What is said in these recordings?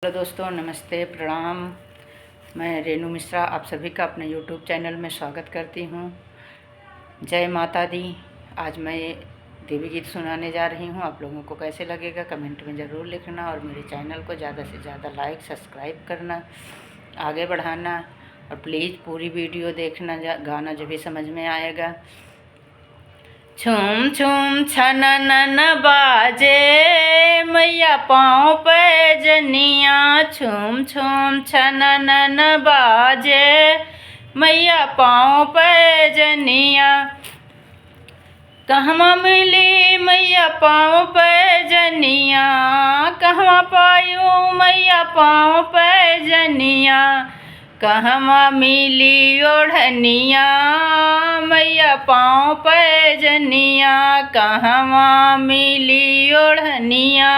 Hello दोस्तों, नमस्ते, प्रणाम। मैं रेणु मिश्रा आप सभी का अपने यूट्यूब चैनल में स्वागत करती हूँ। जय माता दी। आज मैं देवी गीत सुनाने जा रही हूँ। आप लोगों को कैसे लगेगा कमेंट में ज़रूर लिखना और मेरे चैनल को ज़्यादा से ज़्यादा लाइक सब्सक्राइब करना, आगे बढ़ाना और प्लीज़ पूरी वीडियो देखना, गाना जब भी समझ में आएगा। छुम छुम छननन बाजे मैया पाँव पे जनिया, छुम छुम छननन बाजे मैया पाँव पे जनिया। कहवा मिली मैया पाँव पे जनिया, कहवा पायूँ मैया पाँव पे जनिया। कहवा मिली ओढ़निया मैया पाँव पे जनिया, कहवा मिली ओढ़निया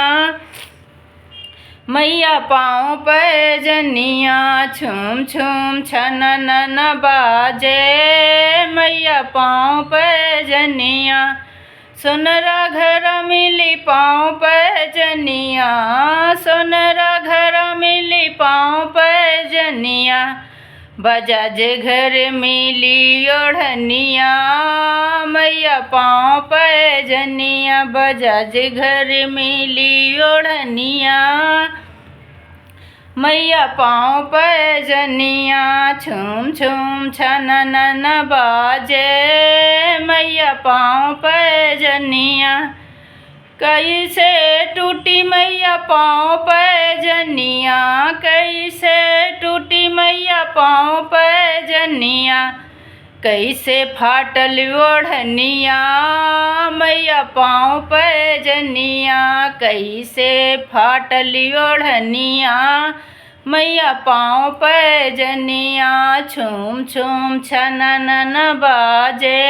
मैया पाँव पे जनिया। छुम छुम छननन बाजे मैया पाँव पे जनिया, सोनरा घर मिली पाँव पे जनिया, सोनरा घर मिली पाँव पे जनिया। बजाज घर मिली ओढ़निया मैया पाँव पे जनिया, बजाज घर मिली ओढ़निया मैया पाँव पे जनिया। छुम छुम छननन बाजे मैया पाँव पे जनिया, कैसे टूटी मैया पाँव पे जनिया, कैसे टूटी मैया पाँव पे जनिया। कैसे फाटल ओढ़निया मैया पाँव पे जनिया, कैसे फाटल ओढ़निया मैया पाँव पे जनिया। छुम छुम छननन बाजे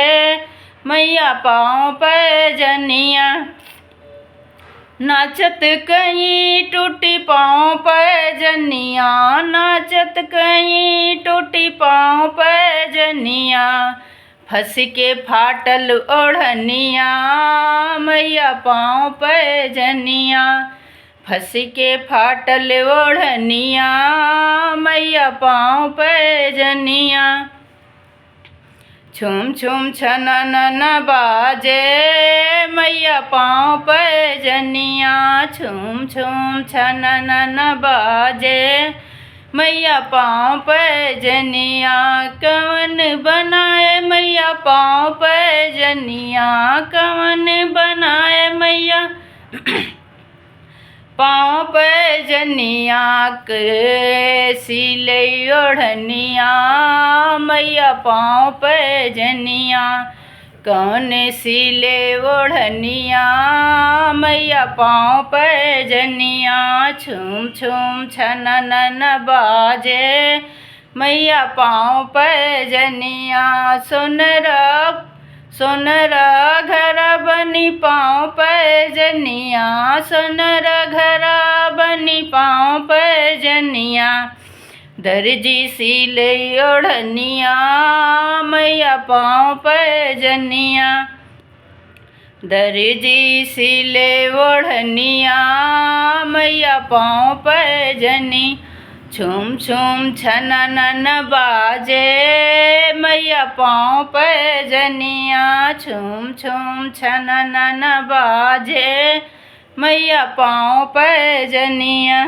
मैया पाँव पे जनिया, नाचत कहीं टूटी पाँव पे जनिया, नाचत कहीं टूटी पाँव पे जनिया। फंस के फाटल ओढ़निया मैया पाँव पे जनिया, फंस के फाटल ओढ़निया मैया पाँव पे जनिया। छुम छुम छननन बाजे मैया पाँव पे जनिया, छुम छुम छननन बाजे मैया पाँव पे जनिया। कवन बनाए मैया पाँव पे जनिया, कवन बनाए मैया पाँव पे जनिया। के सिले ओढ़निया मैया पाँव पे जनिया, कौन सिले ओढ़निया मैया पाँव पे जनिया। छुम छुम छननन बाजे मैया पाँव पे जनिया, सोनरा सोनरा घर बनी पाँव पे जनिया, सोनरा घर बनी पाँव पे जनिया। दर्जी सिले ओढ़निया मैया पाँव पे जनिया, दर्जी सिले ओढ़निया मैया पाँव पे जनी। छुम छुम छननन बाजे मैया पाँव पे जनिया, छुम छुम छननन बाजे मैया पाँव पे जनिया।